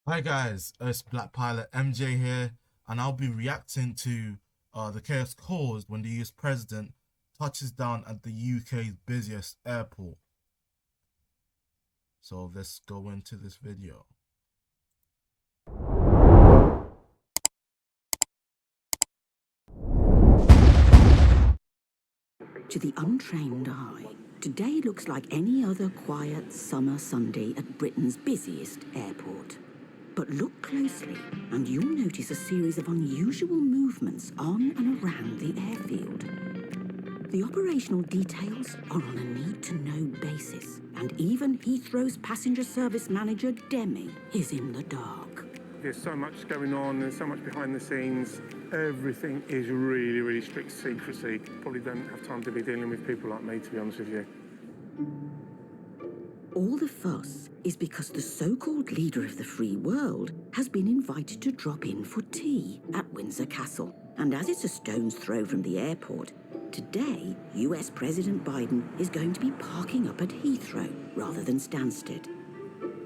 Hi guys, it's BlackPilot-MJ here, and I'll be reacting to the chaos caused when the US president touches down at the UK's busiest airport. So let's go into this video. To the untrained eye, today looks like any other quiet summer Sunday at Britain's busiest airport. But look closely and you'll notice a series of unusual movements on and around the airfield. The operational details are on a need-to-know basis, and even Heathrow's passenger service manager, Demi, is in the dark. There's so much going on, there's so much behind the scenes. Everything is really, really strict secrecy. Probably don't have time to be dealing with people like me, to be honest with you. All the fuss is because the so-called leader of the free world has been invited to drop in for tea at Windsor Castle. And as it's a stone's throw from the airport, today, US President Biden is going to be parking up at Heathrow rather than Stansted.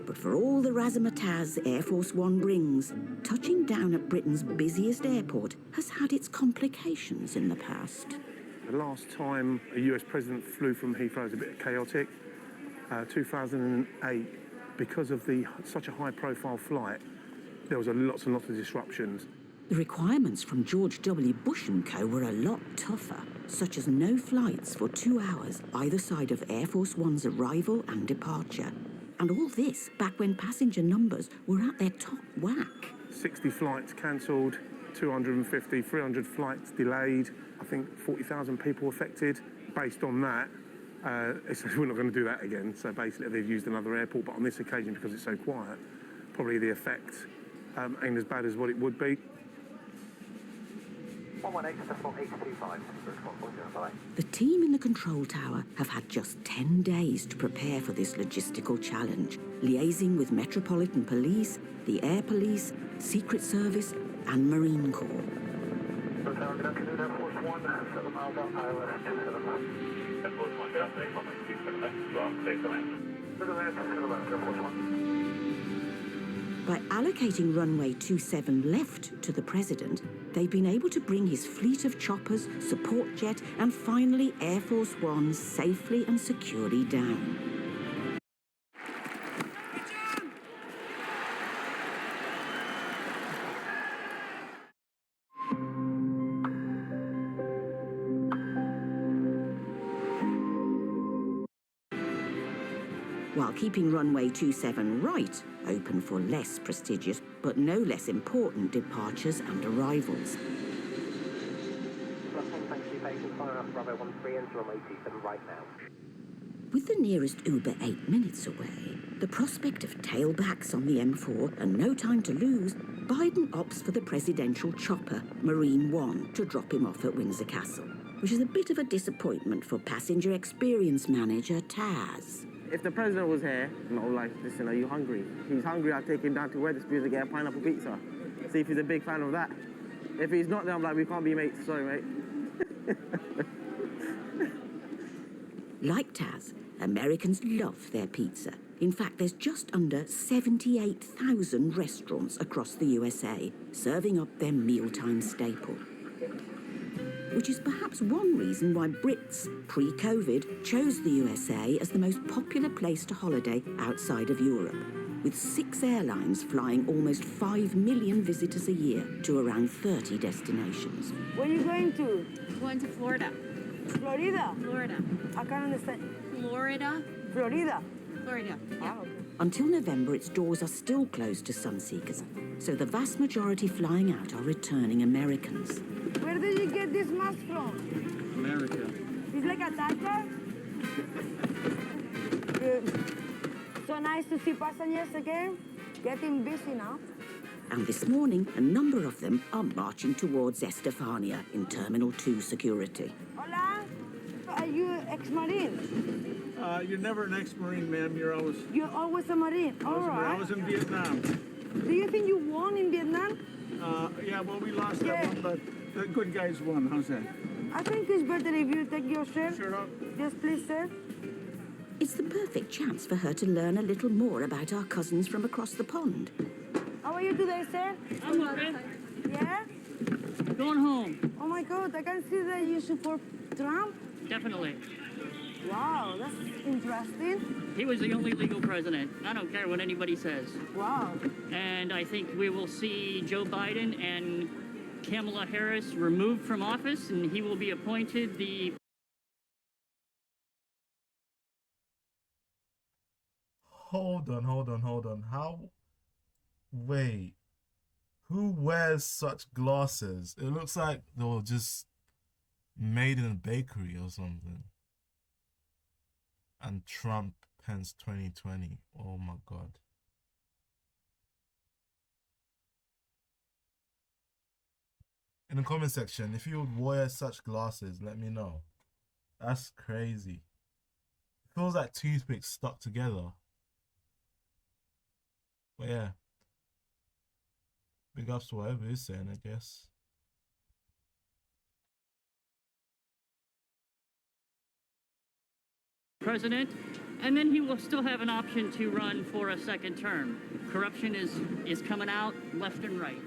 But for all the razzmatazz Air Force One brings, touching down at Britain's busiest airport has had its complications in the past. The last time a US president flew from Heathrow was a bit chaotic. 2008, because of such a high-profile flight, there was lots and lots of disruptions. The requirements from George W. Bush & Co. were a lot tougher, such as no flights for 2 hours either side of Air Force One's arrival and departure. And all this back when passenger numbers were at their top whack. 60 flights cancelled, 250, 300 flights delayed. I think 40,000 people affected. Based on that, we're not going to do that again. So basically they've used another airport, but on this occasion, because it's so quiet, probably the effect ain't as bad as what it would be. 118.825. The team in the control tower have had just 10 days to prepare for this logistical challenge, liaising with Metropolitan Police, the Air Police, Secret Service, and Marine Corps. By allocating runway 27 left to the president, they've been able to bring his fleet of choppers, support jet, and finally Air Force One safely and securely down. While keeping runway 27 right open for less prestigious but no less important departures and arrivals. With the nearest Uber 8 minutes away, the prospect of tailbacks on the M4 and no time to lose, Biden opts for the presidential chopper, Marine One, to drop him off at Windsor Castle, which is a bit of a disappointment for passenger experience manager Taz. If the president was here, like, listen, are you hungry? If he's hungry, I'll take him down to Wetherspoons to get a pineapple pizza. See if he's a big fan of that. If he's not, then I'm like, we can't be mates. Sorry, mate. Like Taz, Americans love their pizza. In fact, there's just under 78,000 restaurants across the USA serving up their mealtime staple. Which is perhaps one reason why Brits, pre-COVID, chose the USA as the most popular place to holiday outside of Europe, with 6 airlines flying almost 5 million visitors a year to around 30 destinations. Where are you going to? Going to Florida. Florida? Florida. I can't understand. Florida. Florida? Florida. Yeah. Oh. Until November, its doors are still closed to sunseekers, so the vast majority flying out are returning Americans. Where did you get this mask from? America. It's like a tata? Good. So nice to see passengers again. Getting busy now. And this morning, a number of them are marching towards Estefania in Terminal 2 security. Hola. Are you ex-Marine? You're never an ex-Marine, ma'am. You're always a Marine. All I right. was in Vietnam. Do you think you won in Vietnam? Yeah, well, we lost Yeah. that one, but the good guys won. How's that? I think it's better if you take your shirt. Shirt off. Yes, please, sir. It's the perfect chance for her to learn a little more about our cousins from across the pond. How are you today, sir? I'm okay. Yeah? Going home. Oh my God, I can see that you support Trump. Definitely. Wow, that's interesting. He was the only legal president. I don't care what anybody says. Wow. And I think we will see Joe Biden and Kamala Harris removed from office, and he will be appointed the... Hold on. How? Wait. Who wears such glasses? It looks like they were just made in a bakery or something. And Trump Pence 2020. Oh my God. In the comment section, if you would wear such glasses, let me know. That's crazy. It feels like toothpicks stuck together. But yeah. Big ups to whatever he's saying, I guess. president, and then he will still have an option to run for a second term. Corruption is coming out left and right.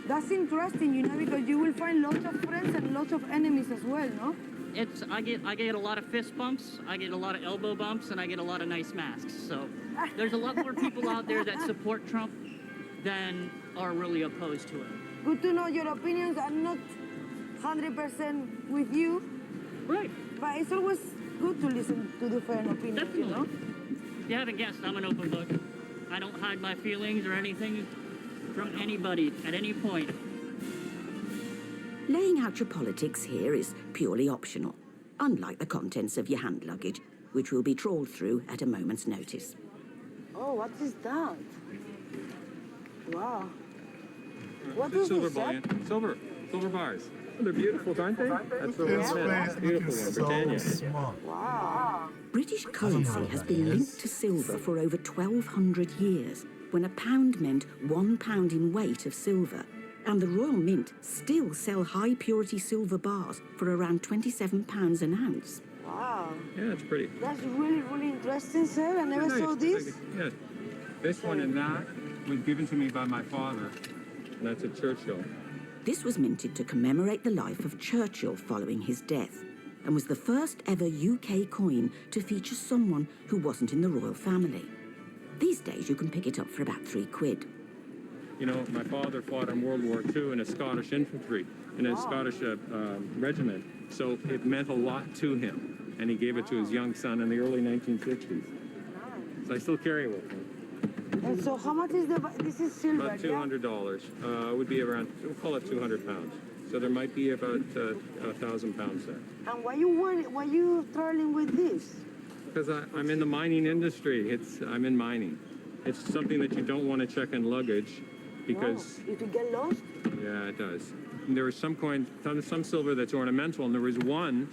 That's interesting, you know, because you will find lots of friends and lots of enemies as well, no? I get a lot of fist bumps, I get a lot of elbow bumps, and I get a lot of nice masks. So there's a lot more people out there that support Trump than are really opposed to him. Good to know your opinions are not 100% with you. Right. But it's always good to listen to different opinions, Definitely. you know? If you haven't guessed, I'm an open book. I don't hide my feelings or anything from anybody at any point. Laying out your politics here is purely optional, unlike the contents of your hand luggage, which will be trawled through at a moment's notice. Oh, what is that? Wow. What is silver this, sir? bullion. Silver bars. They're beautiful, aren't they? That's the one. Beautiful one, Britannia. Smart. Wow. British currency has been linked to silver for over 1,200 years, when a pound meant 1 pound in weight of silver, and the Royal Mint still sell high-purity silver bars for around £27 an ounce. Wow. Yeah, it's pretty. That's really, really interesting, sir. I never saw this. Yeah. This one and that was given to me by my father. And that's a Churchill. This was minted to commemorate the life of Churchill following his death, and was the first ever UK coin to feature someone who wasn't in the royal family. These days you can pick it up for about £3. You know, my father fought in World War II in a Scottish infantry, in a Scottish regiment. So it meant a lot to him. And he gave it to his young son in the early 1960s. So I still carry it with me. And so how much is this is silver? About $200. Would be around, we'll call it 200 pounds. So there might be about 1,000 pounds there. And why you traveling with this? Because I'm in the mining industry. I'm in mining. It's something that you don't want to check in luggage because... Wow. If you get lost? Yeah, it does. And there was some coin, some silver that's ornamental, and there was one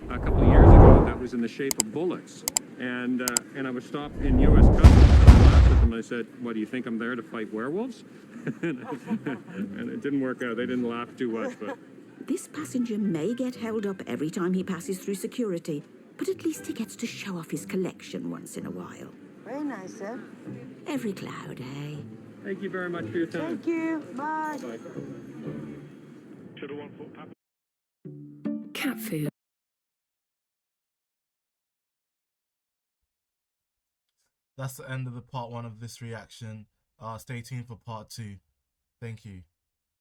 a couple of years ago that was in the shape of bullets. And I was stopped in U.S. Customs, and I laughed at them. I said, what, do you think I'm there to fight werewolves? And it didn't work out. They didn't laugh too much, but... This passenger may get held up every time he passes through security, but at least he gets to show off his collection once in a while. Very nice, sir. Every cloud, eh? Thank you very much for your time. Thank you. Bye. Bye. Cat food. That's the end of the part 1 of this reaction. Stay tuned for part 2. Thank you.